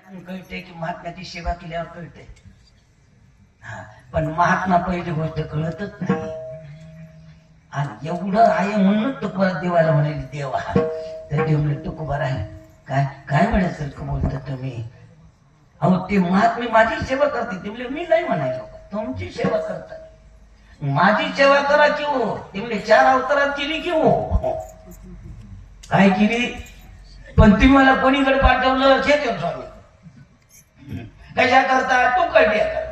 कळते की महात्म्याची सेवा केल्यावर कळते. हा, पण महात्मा पहिली गोष्ट कळतच नाही. आणि एवढं आहे म्हणून तो परत देवाला म्हणाले देवा. तर देव म्हणले तुकोबा आहे काय काय म्हणायचं बोलता तुम्ही. अहो ते महात्मे माझी सेवा करते. ते म्हणले मी नाही म्हणायलो तुमची सेवा करतात. माझी सेवा करा की हो. ते म्हणले 4 अवतारात केली की हो. काय केली. पण तुम्ही मला कोणीकडे पाठवलं खेळ स्वामी. कशा करता तू कळण्याकरता.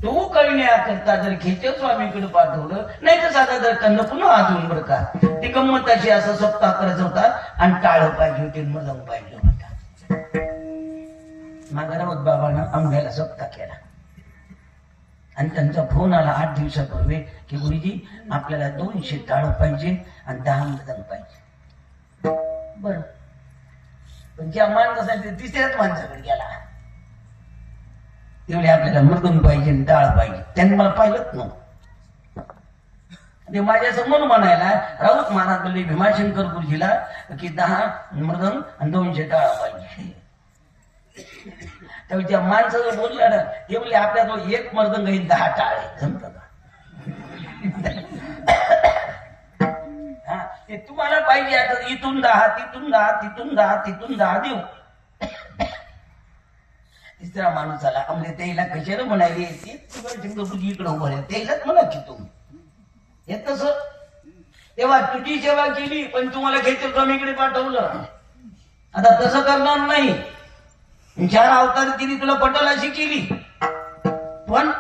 तू कळण्याकरता जर खेचर स्वामीकडे पाठवलं नाही तर साधा जर त्यांना पुन्हा हातून बरं का. ती गंमत अशी असं सप्ताह करायचा होता आणि टाळं पाहिजे होते मदम पाहिजे होता. माझ्या राऊत बाबांना आंब्याला सप्ताह केला आणि त्यांचा फोन आला 8 दिवसापूर्वी की गुरुजी आपल्याला 200 टाळं पाहिजे आणि 10 मदम पाहिजे. बर पण ज्या माणसासाठी तिसऱ्याच माणसाकडे गेला. तेवढे आपल्याला मृदून पाहिजे टाळ पाहिजे. त्यांनी मला पाहिलंच नव्हतं. ते माझ्या समोर म्हणायला राऊत महाराज बोलले भीमाशंकर गुरुजीला की 10 मृदंग आणि 200 टाळा पाहिजे. त्यावेळी त्या माणसाचं बोललं ना ते बोलले आपल्याजवळ 1 मृदंग आहे 10 टाळे जमत का. हा ते तुम्हाला पाहिजे आता इथून 10 तिथून 10 तिथून 10 तिथून 10 देऊ. तिसरा माणूस आला म्हणजे त्याला कशाला म्हणाले इकडे उभं आहे त्यालाच म्हणा की तुम्ही हे तस. तेव्हा तुझी सेवा केली पण तुम्हाला खेचर स्वामीकडे पाठवलं. आता तसं करणार नाही. 4 अवतार तिने तुला पटल अशी केली पण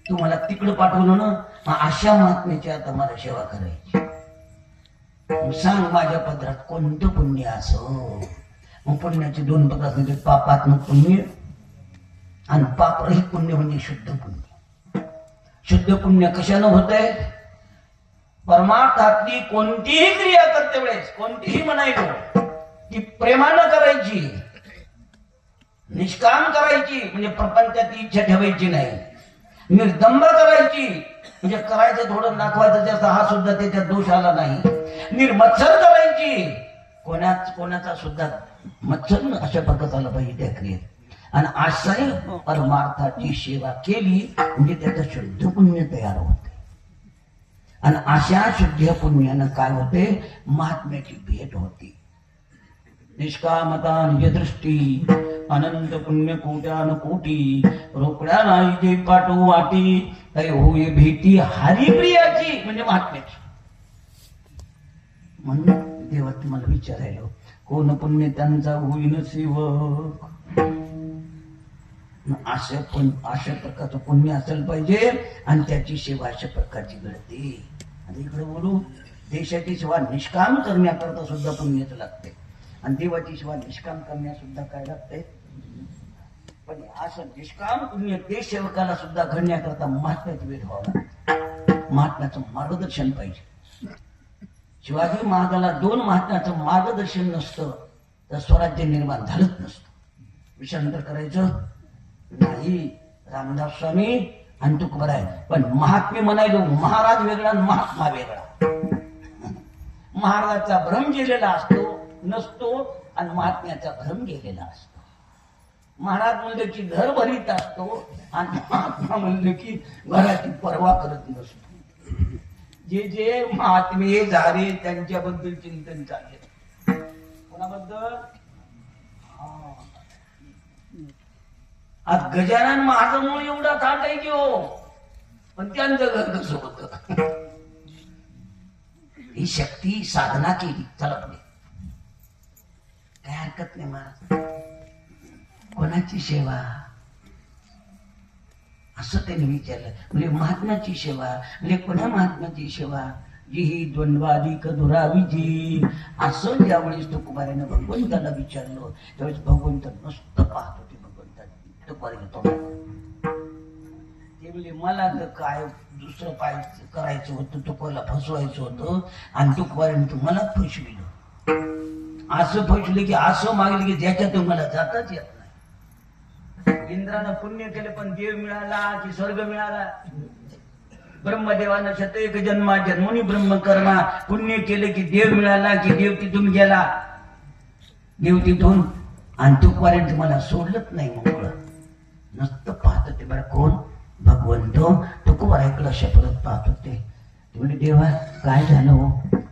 तुम्हाला तिकडं पाठवलं ना. अशा महात्म्याची आता मला सेवा करायची. सांग माझ्या पदरात कोणतं पुण्य असं. मग पुण्याचे 2 प्रकार म्हणजे पापात्मक पुण्य आणि पापरहित पुण्य म्हणजे शुद्ध पुण्य. शुद्ध पुण्य कशानं होतंय. परमार्थातली कोणतीही क्रिया करते वेळेस कोणतीही म्हणायलो ती प्रेमानं करायची. निष्काम करायची म्हणजे प्रपंचाची इच्छा ठेवायची नाही. निर्दंब करायची म्हणजे करायचं थोडं दाखवायचं जास्त हा सुद्धा त्याच्यात दोष आला नाही. निर्मत्सर करायची कोणाचा सुद्धा मत्सर अशा प्रकारचा आला पाहिजे त्या क्रियेत. आणि अशाही परमार्थाची सेवा केली म्हणजे त्याचं शुद्ध पुण्य तयार होते. आणि अशा शुद्ध पुण्यानं काय होते महात्म्याची भेट होती. निष्कामता निजदृष्टी अनंत पुण्य कोट्यान कोटी रोकड्या नाही ते पाठवू वाटी काही होय भीती हरिप्रियाची म्हणजे महात्म्याची. म्हणून देवा तुम्हाला विचारायलो कोण पुण्य त्यांचा होईन सेवक. अशा प्रकारचं पुण्य असेल पाहिजे आणि त्याची सेवा अशा प्रकारची घडते. आणि इकडे बोलू देशाची सेवा निष्काम करण्याकरता सुद्धा पुण्यच लागते आणि देवाची सेवा निष्काम करण्यासुद्धा काय लागते. पण असं निष्काम पुण्य देश सेवकाला सुद्धा घडण्याकरता महात्म्याची भेट व्हावा. महात्म्याचं मार्गदर्शन पाहिजे. शिवाजी महाराजाला 2 महात्म्याचं मार्गदर्शन नसतं तर स्वराज्य निर्माण झालंच नसतं. विषयांतर करायचं नाही. रामदास स्वामी आणि तुकोबा आहे पण महात्मे म्हणायलो महाराज वेगळा आणि महात्मा वेगळा. महाराजाचा भ्रम गेलेला असतो नसतो आणि महात्म्याचा भ्रम गेलेला असतो. महाराज म्हणलं की घर भरीत असतो आणि महात्मा म्हणलं की घराची पर्वा करत नसतो. जे जे महात्मे झाले त्यांच्याबद्दल चिंतन चालले. कोणाबद्दल. आज गजानन महाराजांमुळे एवढा थाट आहे की हो पण त्यांचं घर कसं होत. ही शक्ती साधना केली. चला पुढे काय हरकत नाही. महाराज कोणाची सेवा असं त्यांनी विचारलं. म्हणजे महात्म्याची सेवा म्हणजे कोणा महात्म्याची सेवा जी ही द्वंद्वाधिक दुराविजी. असं ज्यावेळेस तुकोबाऱ्यानं भगवंताला विचारलं त्यावेळेस भगवंत नुसतं पाहत होते. भगवंता तुकोबाऱ्याला ते म्हणजे मला तर काय दुसरं पाहायचं करायचं होतं. तुकोला फसवायचं होतं आणि तुकोबाऱ्यानं मला फसविलं. असं फसलं की असं मागलं की ज्याच्यातून मला जाताच येत नाही. इंद्रानं पुण्य केलं पण देव मिळाला की स्वर्ग मिळाला. ब्रह्मदेवानं शतएक जन्मा जन्मोनी ब्रह्मकर्मा, पुण्य केलं की देव मिळाला की देव तिथून गेला, देव तिथून आणि तोपर्यंत मला सोडलंच नाही. मोकळं नसतं पाहत होते बरं कोण भगवंत. तुकोबाईकडे शपथ पाहत होते. ते म्हणजे देवा काय झालं हो,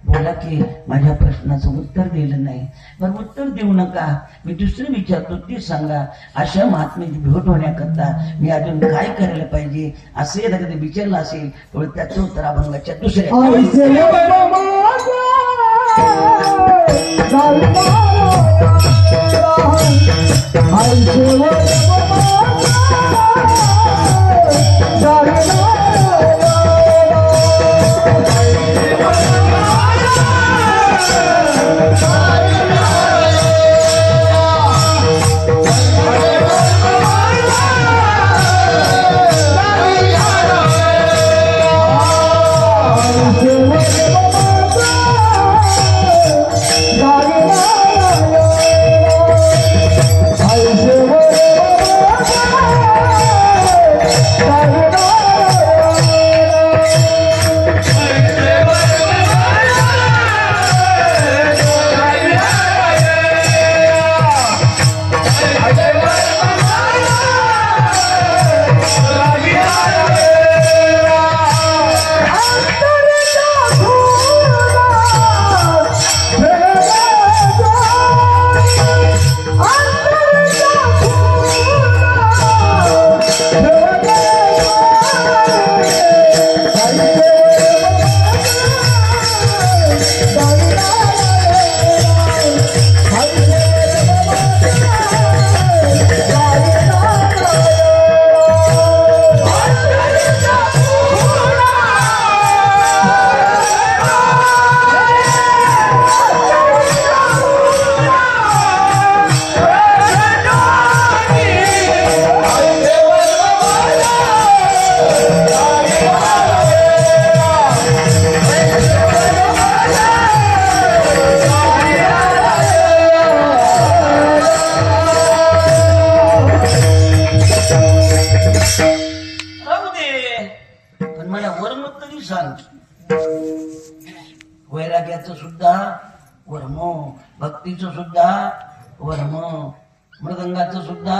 बोला की माझ्या प्रश्नाचं उत्तर दिलं नाही. पण उत्तर देऊ नका, मी दुसरं विचारतो ते सांगा. अशा महात्म्याची भेट होण्याकरता मी अजून काय करायला पाहिजे असे कधी विचारलं असेल तर त्याचं उत्तर अभंगाच्या दुसऱ्या वैराग्याचं सुद्धा वर्म, भक्तीचं सुद्धा वर्म, मृदंगाचं सुद्धा.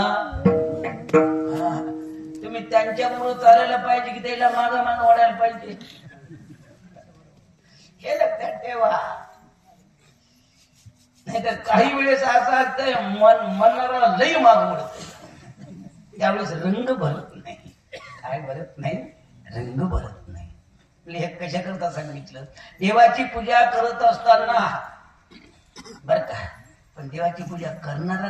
तुम्ही त्यांच्यामुळे चालायला पाहिजे की त्याला मागं मागं ओढायला पाहिजे, हे लक्षात ठेवा. नाहीतर काही वेळेस असं असतं मनाला लई माग ओढत, त्यावेळेस रंग भरत नाही. काय भरत नाही? रंग भरत नाही. हे कशा करता सांगितलं? देवाची पूजा करत असताना बर का, पण देवाची पूजा करणारा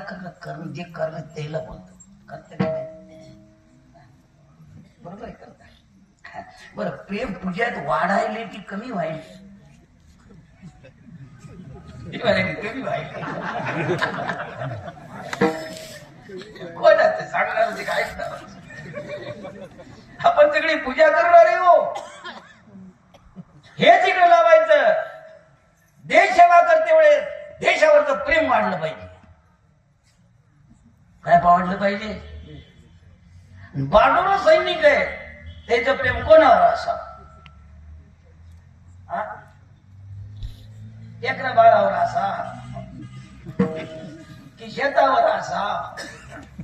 जे करत त्याला बोलतो, करत बरोबर आहे, करता. बरं, प्रेम पूजात वाढायले की कमी व्हायले? कमी व्हायले. कोणाचं सांगणार ते काय? आपण सगळी पूजा करणार आहे हो, हेच इकडे लावायचं. देश सेवा करते वेळेस देशावरचं प्रेम वाढलं पाहिजे. काय वाढलं पाहिजे? बाडूर सैनिक आहे, त्याचं प्रेम कोणावर असा? एकरा बाळावर असा की शेतावर असा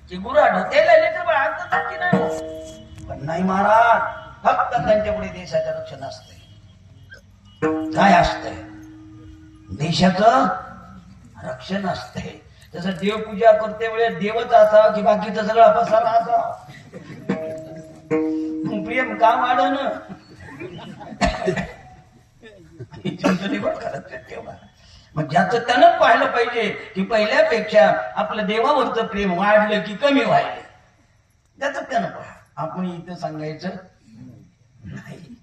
की गुराढ त्याला लेकर बाळ आणतात की नाही? पण नाही महाराज, फक्त त्यांच्या पुढे देशाचं रक्षण असतंय. काय असतंय? देशाचं रक्षण असतंय. तसं देवपूजा करते वेळेस देवच असा की बाकीचा सगळा पसारा असा? प्रेम का वाढन? मग ज्याचं त्यानं पाहिलं पाहिजे की पहिल्यापेक्षा आपलं देवावरचं प्रेम वाढलं की कमी व्हायलं, त्याच त्यानं पहा. आपण इथं सांगायचं नाही.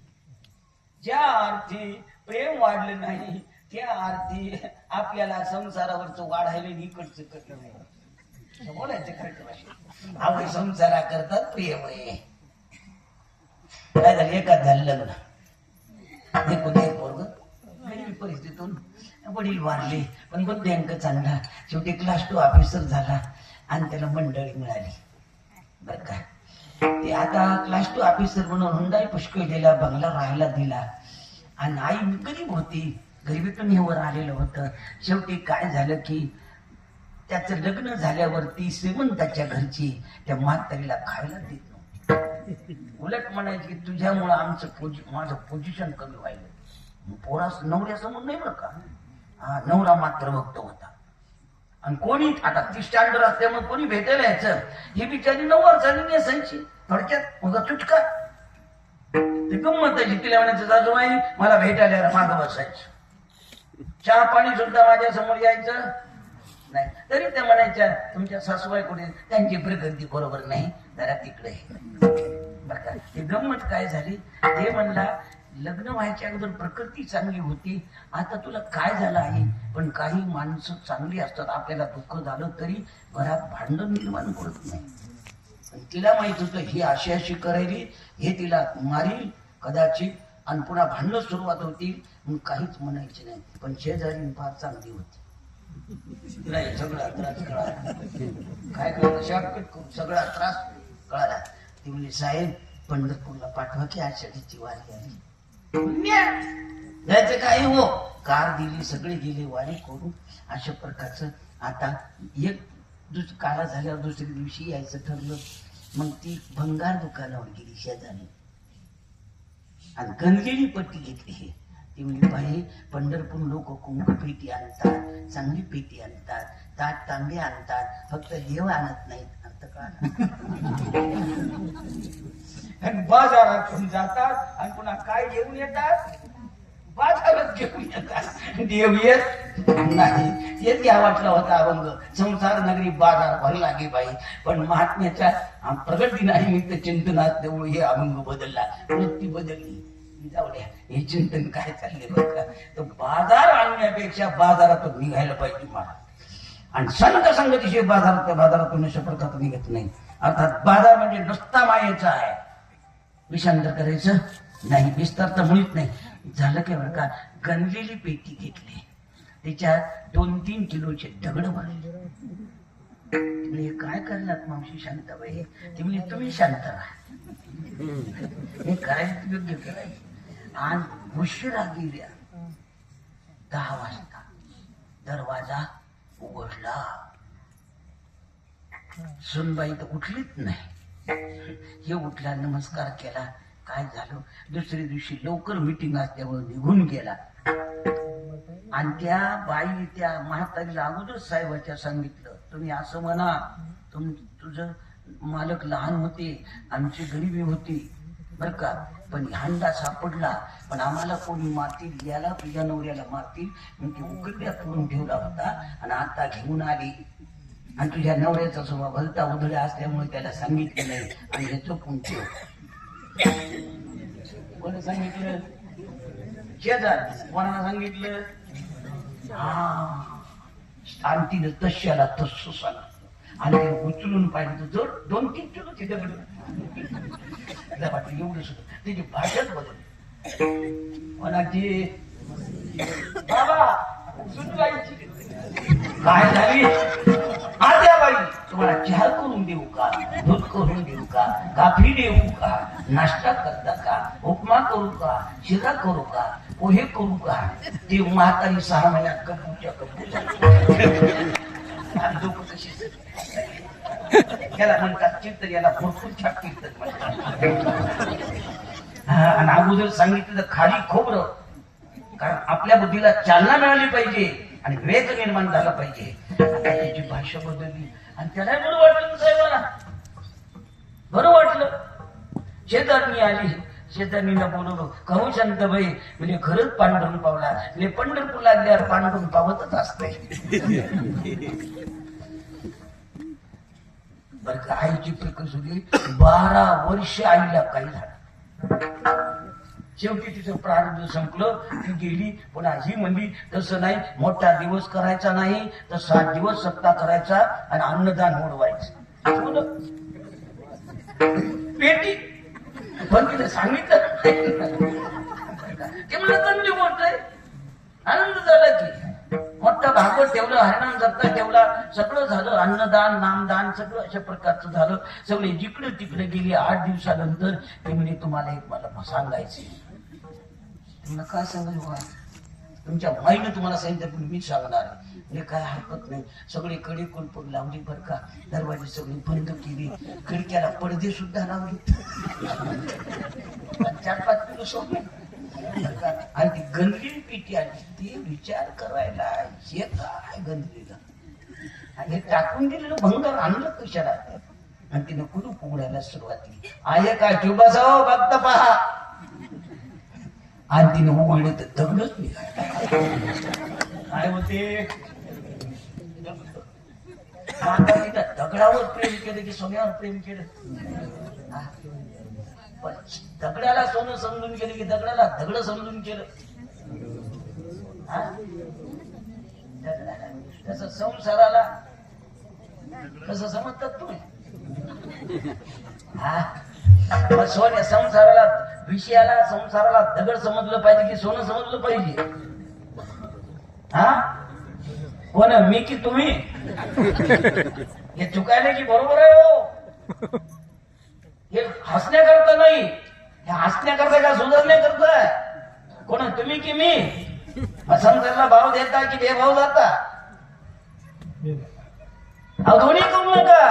ज्या अर्थी प्रेम वाढलं नाही त्या अर्थी आपल्याला संसारावरचं वाढायला इकडचं करणं नाही. बोलायचं खरं, आपण संसारा करतात प्रेम आहे. काय झालं? एका झालं लग्न, एकूण एक पोरग, गरीब परिस्थितीतून वडील वारले, पण बुद्ध्यांक चांगला, शेवटी क्लास 2 ऑफिसर झाला आणि त्याला मंडळी मिळाली. बर का, ते आता क्लास 2 ऑफिसर म्हणून हुंडाई पुष्कळ दिला, बंगला राहायला दिला. आणि आई गरीब होती, गरिबीतून हे वर आलेलं होतं. शेवटी काय झालं की त्याचं लग्न झाल्यावरती श्रीमंताच्या घरची त्या म्हातारीला खायला देत नव्हती. उलट म्हणायची की तुझ्यामुळं आमचं माझं पोझिशन कमी व्हायलं. पोरास नवऱ्यासमोर नाही बरं का, हा नवरा मात्र भक्त होता. आणि कोणी आता ती स्टँडर्ड असल्यामुळे कोणी भेटायला यायचं, ही बिचारी 9 वर्षांनी नेसायची, थोडक्यात उगा चुटका. ते गंमताची, तिला म्हणायचं सासूबाई मला भेटायला मागं बसायचं, चहा पाणी सुद्धा माझ्या समोर यायचं नाही. तरी त्या म्हणायच्या तुमच्या सासूबाई कुठे, त्यांची प्रकृती बरोबर नाही, जरा तिकडे. बघा ते गंमत काय झाली, ते म्हणला लग्न व्हायच्या अगोदर प्रकृती चांगली होती, आता तुला काय झालं आहे. पण काही माणसं चांगली असतात, आपल्याला दुःख झालं तरी घरात भांडण निर्माण करत नाही. तिला माहित होतं ही अशी अशी करायली, हे तिला मारील कदाचित, आणि पुन्हा भांडण सुरुवात होती. मग काहीच म्हणायचे नाही. पण शेजारी फार चांगली होती, नाही सगळा त्रास कळाला. काय कळलं, शॉर्टकट करून सगळा त्रास कळाला. ती म्हणजे साहेब पंढरपूरला पाठवा की आषाढीची वारी आली. जायचं काही हो, कार दिली, सगळे गेले वारी करून. अशा प्रकारचं आता एक काळा झाल्यावर दुसऱ्या दिवशी यायचं ठरलं. मग ती भंगार दुकानावर गेली शेजारी आणि गंजलेली पट्टी घेतली. हे ती म्हणजे बाई पंढरपूर लोक कुंक पेटी आणतात, चांगली पेटी आणतात, ताट तांबे आणतात, फक्त देव आणत नाहीत. अर्थ कळाला. बाजारातून जातात आणि पुन्हा काय घेऊन येतात, बाजारात घेऊन येतात, देव येत नाही. तेच घ्या वाटला होता अभंग, संसार नगरी बाजार भरला गे बाई. पण महात्म्याच्या प्रगट दिनानिमित्त चिंतनात तेवढं हे अभंग बदलला, वृत्ती बदलली. जाऊ द्या, हे चिंतन काय चालले बघ का. तर बाजार आणण्यापेक्षा बाजारातून निघायला पाहिजे मला. आणि संत संगतीशी बाजारातून अशा प्रकारचं निघत नाही. अर्थात बाजार म्हणजे नुसता मायेचा आहे, विषांतर करायचं नाही, विस्तार तर मुळीच नाही. झालं काय बरं का, गणलेली पेटी घेतली, त्याच्यात 2-3 किलोचे दगड भरले. काय करणार मावशी शांताबाई, ते म्हणजे तुम्ही शांत राहा, हे करायचं योग्य करायचं. आणि उशिरा गेल्या 10 वाजता दरवाजा उघडला. सुनबाई तर उठलीच नाही. हे उठला, नमस्कार केला. काय झालं, दुसऱ्या दिवशी लवकर मीटिंग असल्यामुळे निघून गेला. आणि त्या बाई त्या म्हातारीला अगोदर साहेबाच्या सांगितलं, तुम्ही असं म्हणा, तुझं मालक लहान होते, आमची गरिबी होती बर का, पण हांडा सापडला, पण आम्हाला कोणी मारतील, याला तुझ्या नवऱ्याला मारतील, मग ती उकड्या करून ठेवला होता आणि आता घेऊन आली. आणि तुझ्या नवऱ्याचा स्वभाव भलता उधळ्या असल्यामुळे त्याला सांगितलं नाही आणि हे चुकून ठेव. कोणी सांगितलं, शेजार कोणाला सांगितलं, आणि तिने तश्याला तस्सू सांगितलं. आणि ते उचलून पाहिजे तर 2-3 किलो तिथे वाटलं एवढं सुद्धा त्याची भाषाच बदल. कोणाची बाबा सुनबाईची काय झाली, आत्या बाई तुम्हाला चहा करून देऊ का, दूध करून देऊ का, काफी देऊ का, नाश्ता करता का, उपमा करू का, शिरा करू का, पोहे करू का. ती म्हातारी 6 महिन्यात कपूच्या डोकं कशी याला म्हणतात कीर्तन, याला भरपूर छाप कीर्तन म्हणतात. आणि अगोदर सांगितलं खाली खोबरं, कारण आपल्या बुद्धीला चालना मिळाली पाहिजे आणि वेग निर्माण झाला पाहिजे. आता त्याची भाषा बदलली आणि त्याला बरं वाटलं, साहेबाला बरं वाटलं. शेजारनी आली, शेजारणीला बोलवलं, कहू शांताबाई म्हणजे खरंच पांडुरंग पावला, म्हणजे पंढरपूर लागल्यावर पांडुरंग पावतच असते. बर का, आईची प्रकस होती. 12 वर्ष आईला काही झालं. शेवटी तिचं प्रारंभ संपलं, ती गेली. पुन्हा ही म्हणली तसं नाही, मोठा दिवस करायचा नाही तर 7 दिवस सप्ताह करायचा आणि अन्नदान मोडवायचं. पेटी पण तिने सांगितलं ते मला चांगली गोष्ट आहे, आनंद झाला की मोठं भागवत ठेवलं, हरिनाम जपता ठेवला, सगळं झालं, अन्नदान नामदान सगळं अशा प्रकारचं झालं. सगळे जिकडे तिकडे गेली. 8 दिवसानंतर ते म्हणे तुम्हाला एक मला सांगायचे. तुम्हाला काय सांगायचं? तुमच्या माईनं तुम्हाला सांगितलं पण मी सांगणार. म्हणजे काय हरकत नाही. सगळी कडे कुलपून लावली बरं का, दरवाजे सगळी बंद केली, खिडक्याला पडदे सुद्धा लावले, 4-5 किलो सोडले आणि ती गंधली पिटी आली. ती विचार करायला हे काय गंधलीला हे टाकून दिलेलं भंगार आणलं कशाला. आणि तिनं कुलूप उघडायला सुरुवात केली. आहे का ठेवबा जाओ बघता पहा. आणि तिनं उघडले तर दगडच निघाले. काय होते? दगडावर प्रेम केलं की सोन्यावर प्रेम केलं? पण दगडाला सोनं समजून केलं की दगडाला दगड समजून केलं? तसं संसाराला कसं समजतात तुम्ही? सोन्या संसाराला विषयाला संसाराला दगड समजलं पाहिजे की सोनं समजलं पाहिजे? कोण मी की तुम्ही? हे चुकायला की बरोबर आहे हो. हे हसण्याकरता नाही, हे हसण्याकरता का सुधारण्याकरता? कोण तुम्ही की मी? संसाराला भाव देता की बेभाव जाता? दोन्ही करू नका.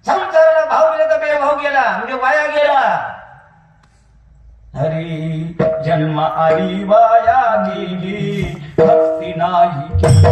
संसाराला भाव गेला तर बेभाव गेला म्हणजे वाया गेला. हरी जन्म आली वाया गेली, भक्ती नाही केली.